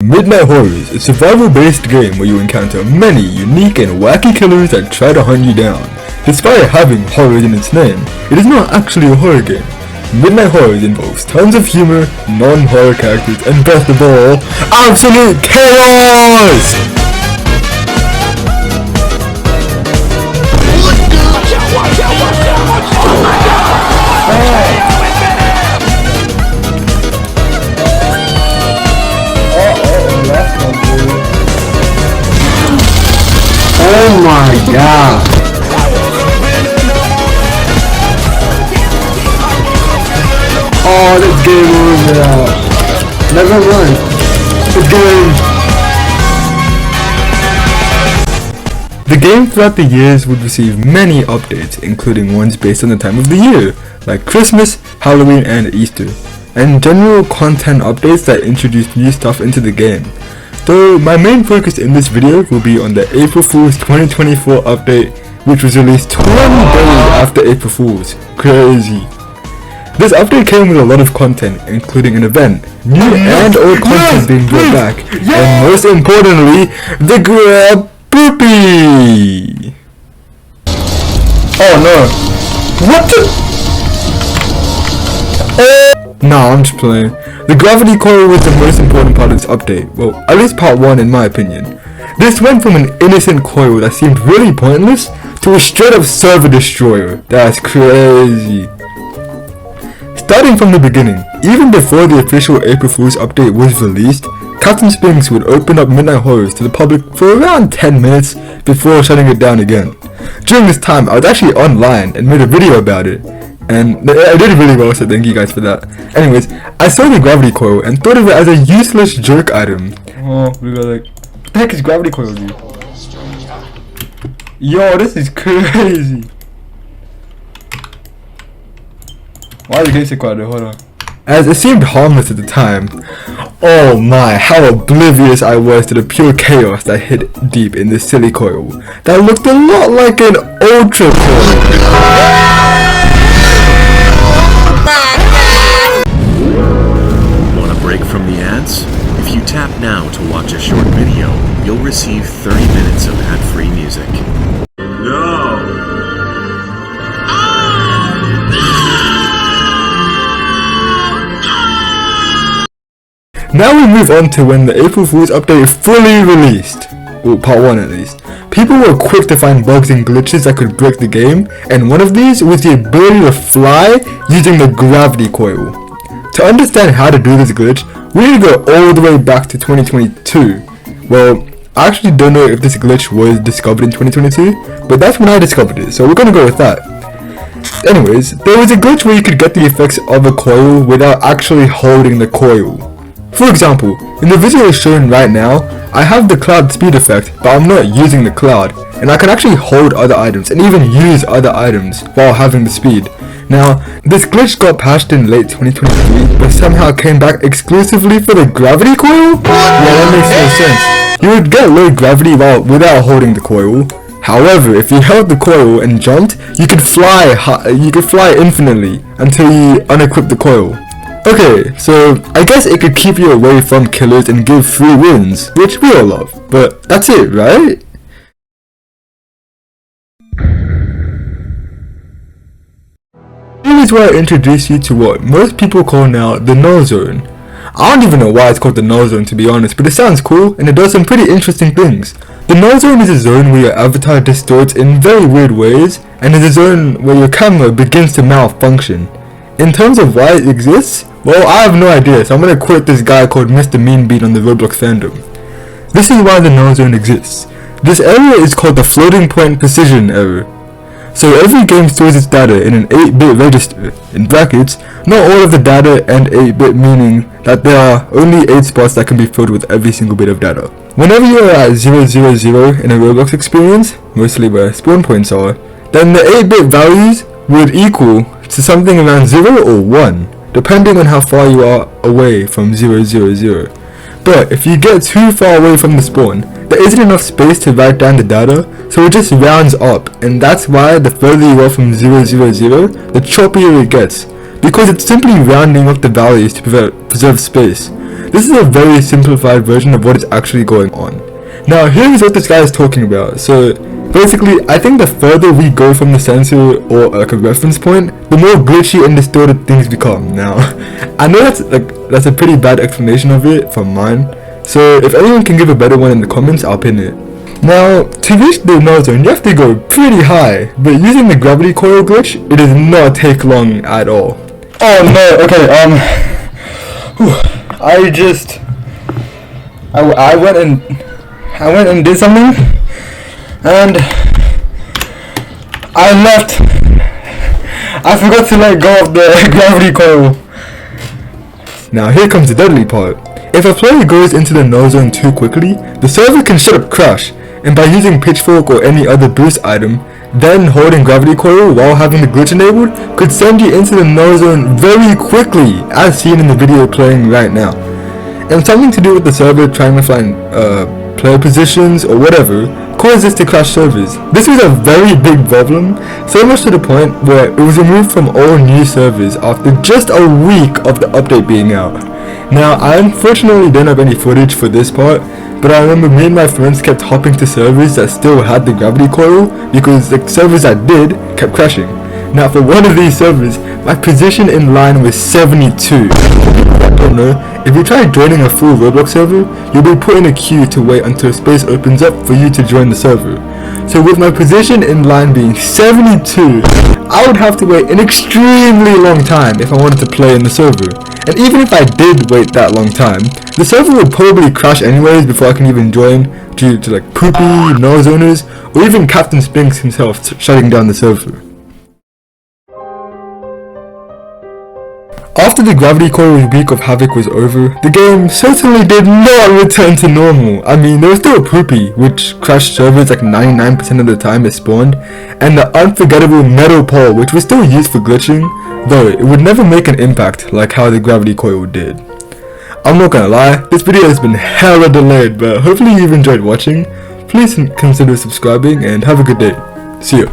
Midnight Horrors, a survival-based game where you encounter many unique and wacky killers that try to hunt you down. Despite having horror in its name, it is not actually a horror game. Midnight Horrors involves tons of humor, non-horror characters, and best of all, absolute chaos! Oh my god! Oh, that's game over. Never mind. It's game. The game throughout the years would receive many updates, including ones based on the time of the year, like Christmas, Halloween, and Easter, and general content updates that introduce new stuff into the game. Though my main focus in this video will be on the April Fool's 2024 update, which was released 20 days after April Fool's. Crazy. This update came with a lot of content, including an event, new and old content being brought back, and most importantly, the Grab Poopy! Oh no. What the? Nah, I'm just playing. The Gravity Coil was the most important part of this update, well, at least part 1 in my opinion. This went from an innocent coil that seemed really pointless to a straight up server destroyer. That's crazy. Starting from the beginning, even before the official April Fool's update was released, Captain Spinks would open up Midnight Horrors to the public for around 10 minutes before shutting it down again. During this time, I was actually online and made a video about it. And I did really well, so thank you guys for that. Anyways, I saw the Gravity Coil and thought of it as a useless jerk item. Oh, we got like, what the heck is Gravity Coil, dude? Yo, this is crazy. Why is the game so quiet? Hold on. As it seemed harmless at the time, oh my, how oblivious I was to the pure chaos that hid deep in this silly coil that looked a lot like an ultra coil. Break from the ads? If you tap now to watch a short video, you'll receive 30 minutes of ad-free music. No! Now we move on to when the April Fool's update fully released. Well, part 1 at least. People were quick to find bugs and glitches that could break the game, and one of these was the ability to fly using the Gravity Coil. To understand how to do this glitch, we need to go all the way back to 2022. Well, I actually don't know if this glitch was discovered in 2022, but that's when I discovered it, so we're gonna go with that. Anyways, there was a glitch where you could get the effects of a coil without actually holding the coil. For example, in the video shown right now, I have the cloud speed effect, but I'm not using the cloud, and I can actually hold other items and even use other items while having the speed. Now, this glitch got patched in late 2023, but somehow came back exclusively for the Gravity Coil? Yeah, that makes no sense. You would get low gravity without holding the coil. However, if you held the coil and jumped, you could fly infinitely until you unequip the coil. Okay, so I guess it could keep you away from killers and give free wins, which we all love, but that's it, right? Here is where I introduce you to what most people call now the null zone. I don't even know why it's called the null zone, to be honest, but it sounds cool and it does some pretty interesting things. The null zone is a zone where your avatar distorts in very weird ways, and is a zone where your camera begins to malfunction. In terms of why it exists, well, I have no idea, so I'm gonna quote this guy called Mr. Meanbeat on the Roblox fandom. This is why the null zone exists. This area is called the floating point precision error. So every game stores its data in an 8-bit register, in brackets, not all of the data and 8-bit meaning that there are only 8 spots that can be filled with every single bit of data. Whenever you are at 000 in a Roblox experience, mostly where spawn points are, then the 8-bit values would equal to something around 0 or 1, depending on how far you are away from 000. But if you get too far away from the spawn, there isn't enough space to write down the data, so it just rounds up, and that's why the further you are from 000, the choppier it gets, because it's simply rounding up the values to preserve space. this is a very simplified version of what is actually going on. Now here's what this guy is talking about. So basically, I think the further we go from the sensor or like a reference point, the more glitchy and distorted things become. Now, I know that's a pretty bad explanation of it from mine. So if anyone can give a better one in the comments, I'll pin it. Now, to reach the null zone, you have to go pretty high, but using the gravity coil glitch, it does not take long at all. Oh no, okay, I went and did something, and I left. I forgot to let go of the gravity coil. Now here comes the deadly part. If a player goes into the null zone too quickly, the server can straight up crash, and by using pitchfork or any other boost item, then holding gravity coil while having the glitch enabled could send you into the null zone very quickly, as seen in the video playing right now. And something to do with the server trying to find player positions or whatever caused this to crash servers. This was a very big problem, so much to the point where it was removed from all new servers after just a week of the update being out. Now, I unfortunately don't have any footage for this part, but I remember me and my friends kept hopping to servers that still had the gravity coil because the servers that did kept crashing. Now, for one of these servers, my position in line was 72. I don't know, if you try joining a full Roblox server, you'll be put in a queue to wait until space opens up for you to join the server. So with my position in line being 72, I would have to wait an extremely long time if I wanted to play in the server. And even if I did wait that long time, the server would probably crash anyways before I can even join due to like poopy null zoners or even Captain Spinks himself shutting down the server. After the gravity coil week of havoc was over, the game certainly did not return to normal. I mean, there was still poopy, which crashed servers like 99% of the time it spawned, and the unforgettable metal pole, which was still used for glitching, though it would never make an impact like how the gravity coil did. I'm not gonna lie, this video has been hella delayed, but hopefully you've enjoyed watching. Please consider subscribing and have a good day. See ya.